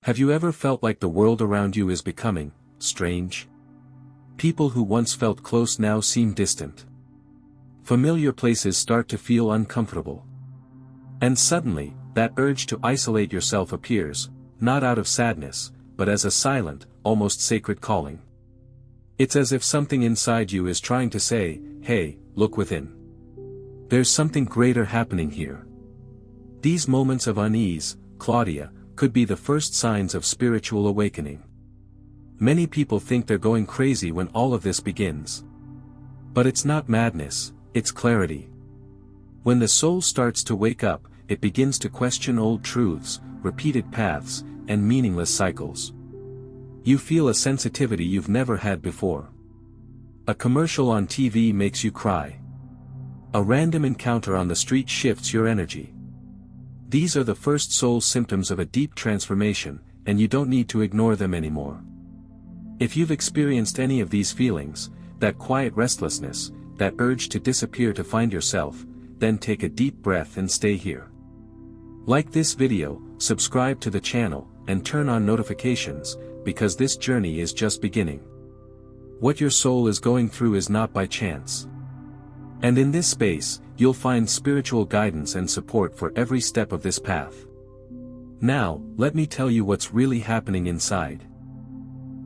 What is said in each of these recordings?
Have you ever felt like the world around you is becoming strange? People who once felt close now seem distant. Familiar places start to feel uncomfortable. And suddenly, that urge to isolate yourself appears, not out of sadness, but as a silent, almost sacred calling. It's as if something inside you is trying to say, "Hey, look within. There's something greater happening here." These moments of unease, Claudia, could be the first signs of spiritual awakening. Many people think they're going crazy when all of this begins. But it's not madness, it's clarity. When the soul starts to wake up, it begins to question old truths, repeated paths, and meaningless cycles. You feel a sensitivity you've never had before. A commercial on TV makes you cry. A random encounter on the street shifts your energy. These are the first soul symptoms of a deep transformation, and you don't need to ignore them anymore. If you've experienced any of these feelings, that quiet restlessness, that urge to disappear to find yourself, then take a deep breath and stay here. Like this video, subscribe to the channel, and turn on notifications, because this journey is just beginning. What your soul is going through is not by chance. And in this space, you'll find spiritual guidance and support for every step of this path. Now, let me tell you what's really happening inside.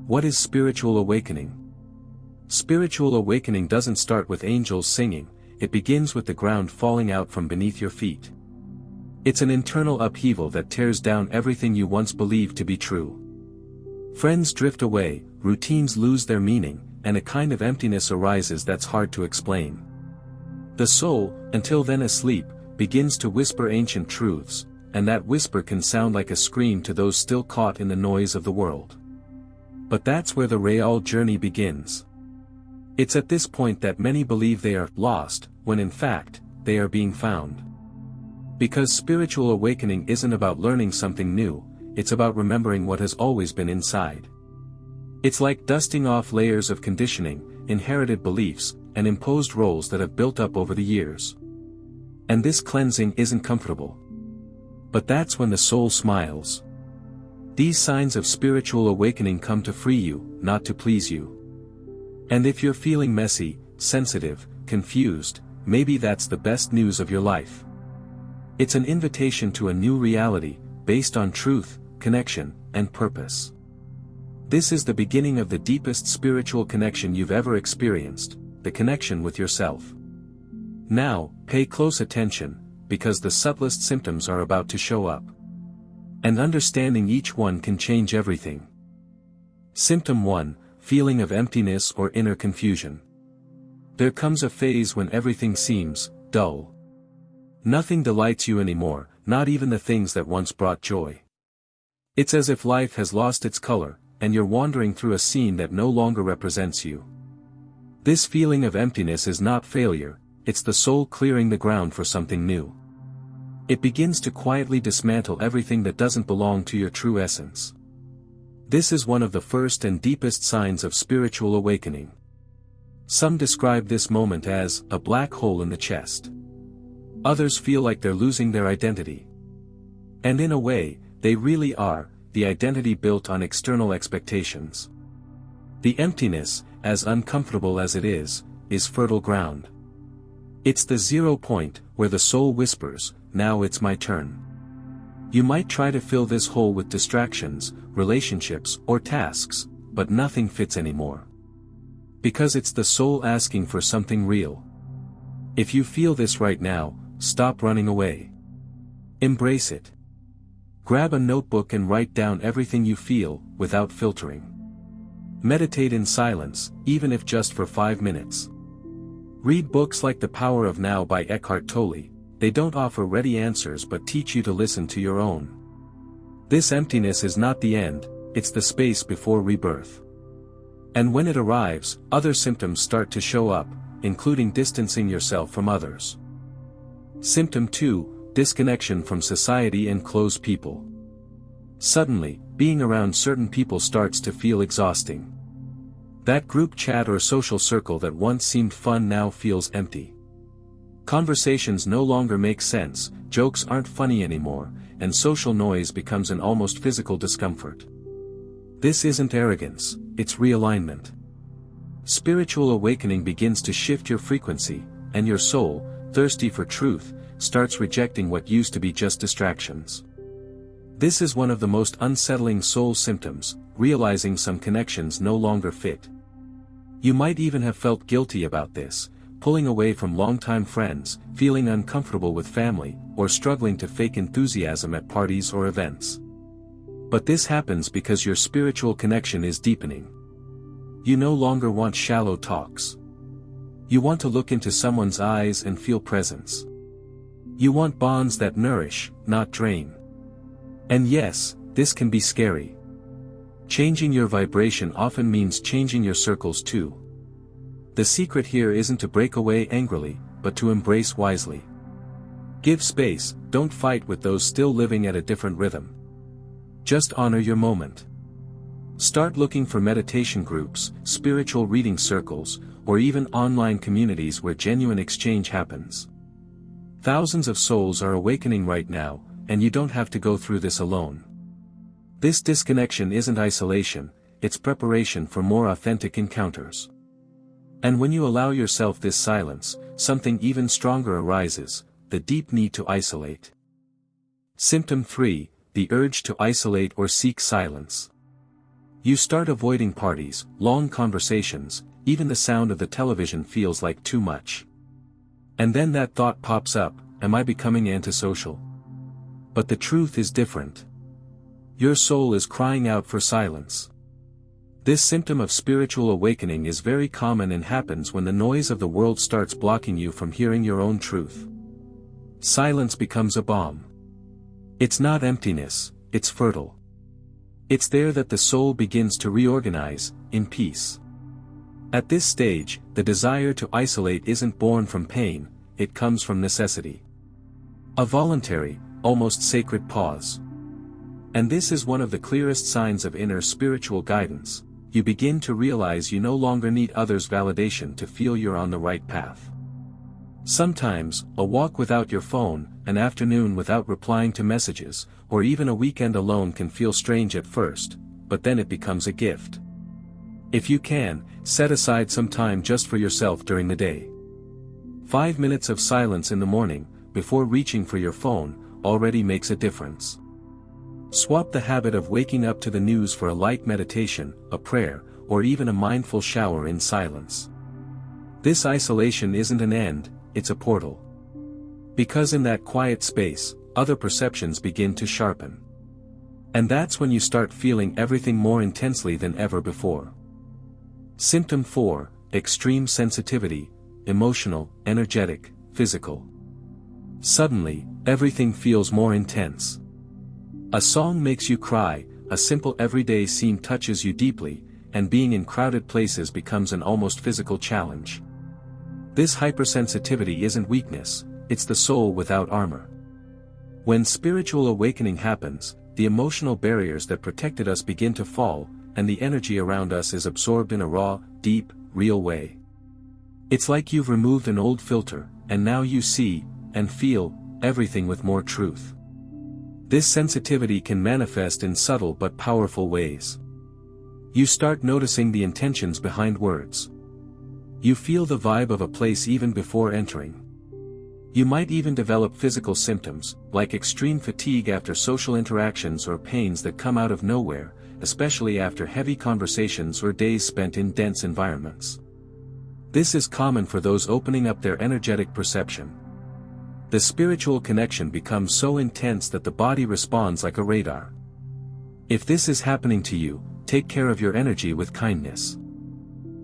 What is spiritual awakening? Spiritual awakening doesn't start with angels singing, it begins with the ground falling out from beneath your feet. It's an internal upheaval that tears down everything you once believed to be true. Friends drift away, routines lose their meaning, and a kind of emptiness arises that's hard to explain. The soul, until then asleep, begins to whisper ancient truths, and that whisper can sound like a scream to those still caught in the noise of the world. But that's where the real journey begins. It's at this point that many believe they are lost, when in fact, they are being found. Because spiritual awakening isn't about learning something new, it's about remembering what has always been inside. It's like dusting off layers of conditioning, inherited beliefs, and imposed roles that have built up over the years. And this cleansing isn't comfortable. But that's when the soul smiles. These signs of spiritual awakening come to free you, not to please you. And if you're feeling messy, sensitive, confused, maybe that's the best news of your life. It's an invitation to a new reality, based on truth, connection, and purpose. This is the beginning of the deepest spiritual connection you've ever experienced, the connection with yourself. Now, pay close attention, because the subtlest symptoms are about to show up. And understanding each one can change everything. Symptom 1, feeling of emptiness or inner confusion. There comes a phase when everything seems dull. Nothing delights you anymore, not even the things that once brought joy. It's as if life has lost its color, and you're wandering through a scene that no longer represents you. This feeling of emptiness is not failure, it's the soul clearing the ground for something new. It begins to quietly dismantle everything that doesn't belong to your true essence. This is one of the first and deepest signs of spiritual awakening. Some describe this moment as a black hole in the chest. Others feel like they're losing their identity. And in a way, they really are, the identity built on external expectations. The emptiness, as uncomfortable as it is fertile ground. It's the 0 point, where the soul whispers, "Now it's my turn." You might try to fill this hole with distractions, relationships, or tasks, but nothing fits anymore. Because it's the soul asking for something real. If you feel this right now, stop running away. Embrace it. Grab a notebook and write down everything you feel, without filtering. Meditate in silence, even if just for 5 minutes. Read books like The Power of Now by Eckhart Tolle. They don't offer ready answers but teach you to listen to your own. This emptiness is not the end, it's the space before rebirth. And when it arrives, other symptoms start to show up, including distancing yourself from others. Symptom 2, disconnection from society and close people. Suddenly, being around certain people starts to feel exhausting. That group chat or social circle that once seemed fun now feels empty. Conversations no longer make sense, jokes aren't funny anymore, and social noise becomes an almost physical discomfort. This isn't arrogance, it's realignment. Spiritual awakening begins to shift your frequency, and your soul, thirsty for truth, starts rejecting what used to be just distractions. This is one of the most unsettling soul symptoms, realizing some connections no longer fit. You might even have felt guilty about this, pulling away from longtime friends, feeling uncomfortable with family, or struggling to fake enthusiasm at parties or events. But this happens because your spiritual connection is deepening. You no longer want shallow talks. You want to look into someone's eyes and feel presence. You want bonds that nourish, not drain. And yes, this can be scary. Changing your vibration often means changing your circles too. The secret here isn't to break away angrily, but to embrace wisely. Give space, don't fight with those still living at a different rhythm. Just honor your moment. Start looking for meditation groups, spiritual reading circles, or even online communities where genuine exchange happens. Thousands of souls are awakening right now, and you don't have to go through this alone. This disconnection isn't isolation, it's preparation for more authentic encounters. And when you allow yourself this silence, something even stronger arises, the deep need to isolate. Symptom 3, the urge to isolate or seek silence. You start avoiding parties, long conversations, even the sound of the television feels like too much. And then that thought pops up, am I becoming antisocial? But the truth is different. Your soul is crying out for silence. This symptom of spiritual awakening is very common and happens when the noise of the world starts blocking you from hearing your own truth. Silence becomes a balm. It's not emptiness, it's fertile. It's there that the soul begins to reorganize, in peace. At this stage, the desire to isolate isn't born from pain, it comes from necessity. A voluntary, almost sacred pause. And this is one of the clearest signs of inner spiritual guidance. You begin to realize you no longer need others' validation to feel you're on the right path. Sometimes, a walk without your phone, an afternoon without replying to messages, or even a weekend alone can feel strange at first, but then it becomes a gift. If you can, set aside some time just for yourself during the day. 5 minutes of silence in the morning, before reaching for your phone, already makes a difference. Swap the habit of waking up to the news for a light meditation, a prayer, or even a mindful shower in silence. This isolation isn't an end, it's a portal. Because in that quiet space, other perceptions begin to sharpen. And that's when you start feeling everything more intensely than ever before. Symptom 4, extreme sensitivity, emotional, energetic, physical. Suddenly, everything feels more intense. A song makes you cry, a simple everyday scene touches you deeply, and being in crowded places becomes an almost physical challenge. This hypersensitivity isn't weakness, it's the soul without armor. When spiritual awakening happens, the emotional barriers that protected us begin to fall, and the energy around us is absorbed in a raw, deep, real way. It's like you've removed an old filter, and now you see, and feel, everything with more truth. This sensitivity can manifest in subtle but powerful ways. You start noticing the intentions behind words. You feel the vibe of a place even before entering. You might even develop physical symptoms, like extreme fatigue after social interactions or pains that come out of nowhere, especially after heavy conversations or days spent in dense environments. This is common for those opening up their energetic perception. The spiritual connection becomes so intense that the body responds like a radar. If this is happening to you, take care of your energy with kindness.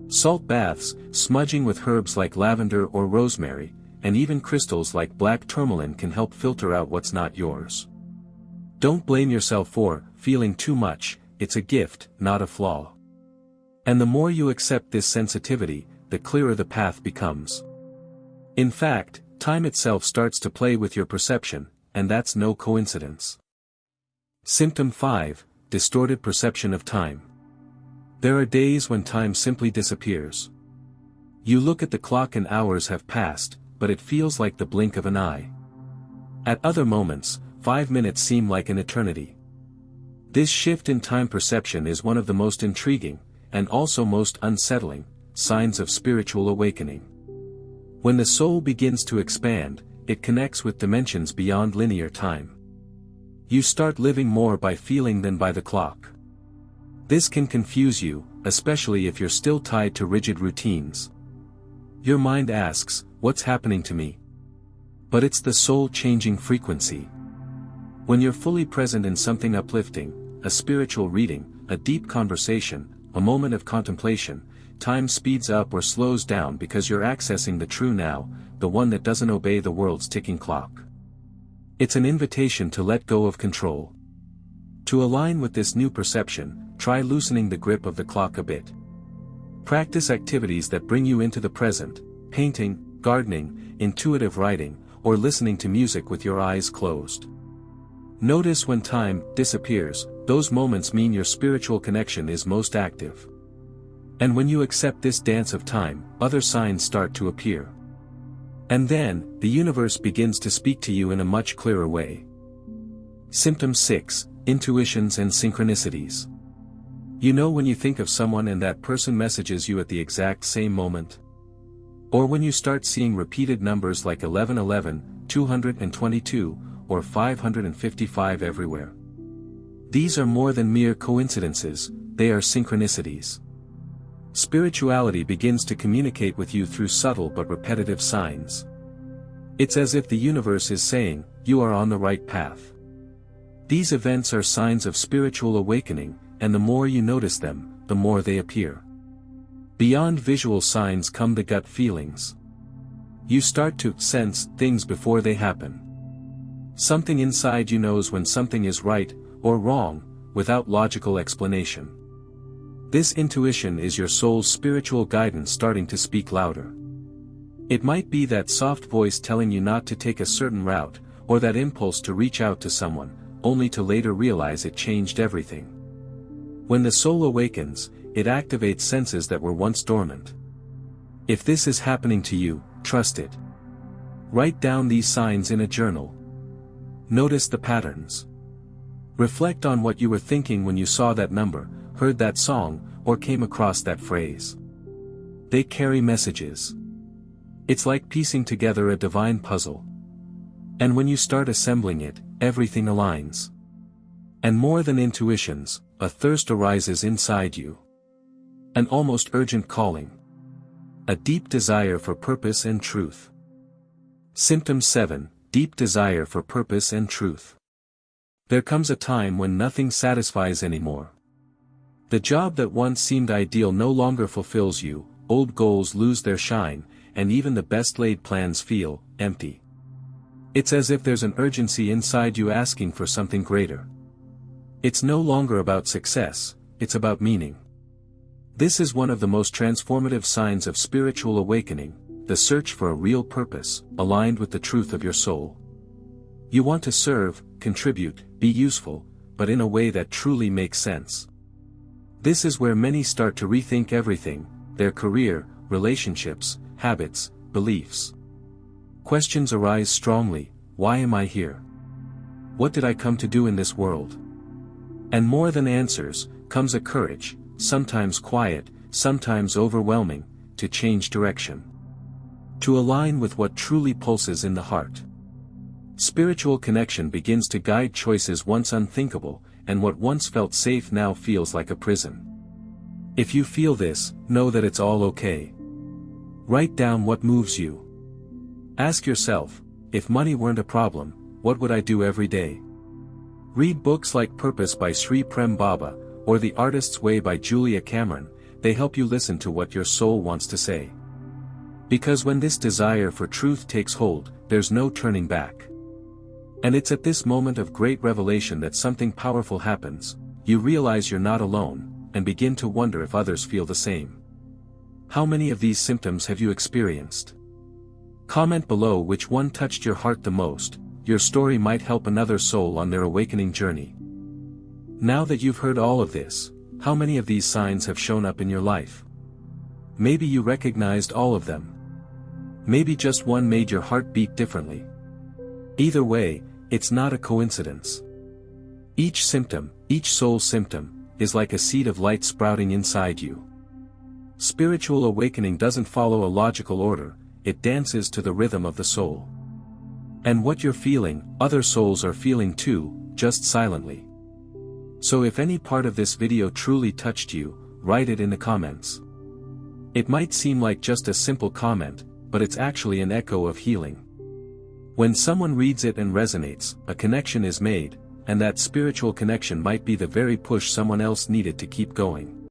Salt baths, smudging with herbs like lavender or rosemary, and even crystals like black tourmaline can help filter out what's not yours. Don't blame yourself for feeling too much, it's a gift, not a flaw. And the more you accept this sensitivity, the clearer the path becomes. In fact, time itself starts to play with your perception, and that's no coincidence. Symptom 5, distorted perception of time. There are days when time simply disappears. You look at the clock and hours have passed, but it feels like the blink of an eye. At other moments, 5 minutes seem like an eternity. This shift in time perception is one of the most intriguing, and also most unsettling, signs of spiritual awakening. When the soul begins to expand, it connects with dimensions beyond linear time. You start living more by feeling than by the clock. This can confuse you, especially if you're still tied to rigid routines. Your mind asks, "What's happening to me?" But it's the soul changing frequency. When you're fully present in something uplifting, a spiritual reading, a deep conversation, a moment of contemplation, time speeds up or slows down because you're accessing the true now, the one that doesn't obey the world's ticking clock. It's an invitation to let go of control. To align with this new perception, try loosening the grip of the clock a bit. Practice activities that bring you into the present, painting, gardening, intuitive writing, or listening to music with your eyes closed. Notice when time disappears, those moments mean your spiritual connection is most active. And when you accept this dance of time, other signs start to appear. And then, the universe begins to speak to you in a much clearer way. Symptom 6, Intuitions and Synchronicities. You know when you think of someone and that person messages you at the exact same moment? Or when you start seeing repeated numbers like 1111, 222, or 555 everywhere. These are more than mere coincidences, they are synchronicities. Spirituality begins to communicate with you through subtle but repetitive signs. It's as if the universe is saying, "You are on the right path." These events are signs of spiritual awakening, and the more you notice them, the more they appear. Beyond visual signs come the gut feelings. You start to sense things before they happen. Something inside you knows when something is right, or wrong, without logical explanation. This intuition is your soul's spiritual guidance starting to speak louder. It might be that soft voice telling you not to take a certain route, or that impulse to reach out to someone, only to later realize it changed everything. When the soul awakens, it activates senses that were once dormant. If this is happening to you, trust it. Write down these signs in a journal. Notice the patterns. Reflect on what you were thinking when you saw that number, heard that song, or came across that phrase. They carry messages. It's like piecing together a divine puzzle. And when you start assembling it, everything aligns. And more than intuitions, a thirst arises inside you. An almost urgent calling. A deep desire for purpose and truth. Symptom 7, Deep desire for purpose and truth. There comes a time when nothing satisfies anymore. The job that once seemed ideal no longer fulfills you, old goals lose their shine, and even the best laid plans feel empty. It's as if there's an urgency inside you asking for something greater. It's no longer about success, it's about meaning. This is one of the most transformative signs of spiritual awakening, the search for a real purpose, aligned with the truth of your soul. You want to serve, contribute, be useful, but in a way that truly makes sense. This is where many start to rethink everything, their career, relationships, habits, beliefs. Questions arise strongly: why am I here? What did I come to do in this world? And more than answers, comes a courage, sometimes quiet, sometimes overwhelming, to change direction. To align with what truly pulses in the heart. Spiritual connection begins to guide choices once unthinkable, and what once felt safe now feels like a prison. If you feel this, know that it's all okay. Write down what moves you. Ask yourself, if money weren't a problem, what would I do every day? Read books like Purpose by Sri Prem Baba, or The Artist's Way by Julia Cameron. They help you listen to what your soul wants to say. Because when this desire for truth takes hold, there's no turning back. And it's at this moment of great revelation that something powerful happens. You realize you're not alone, and begin to wonder if others feel the same. How many of these symptoms have you experienced? Comment below which one touched your heart the most. Your story might help another soul on their awakening journey. Now that you've heard all of this, how many of these signs have shown up in your life? Maybe you recognized all of them. Maybe just one made your heart beat differently. Either way, It's not a coincidence. Each symptom, each soul symptom, is like a seed of light sprouting inside you. Spiritual awakening doesn't follow a logical order, it dances to the rhythm of the soul. And what you're feeling, other souls are feeling too, just silently. So if any part of this video truly touched you, write it in the comments. It might seem like just a simple comment, but it's actually an echo of healing. When someone reads it and resonates, a connection is made, and that spiritual connection might be the very push someone else needed to keep going.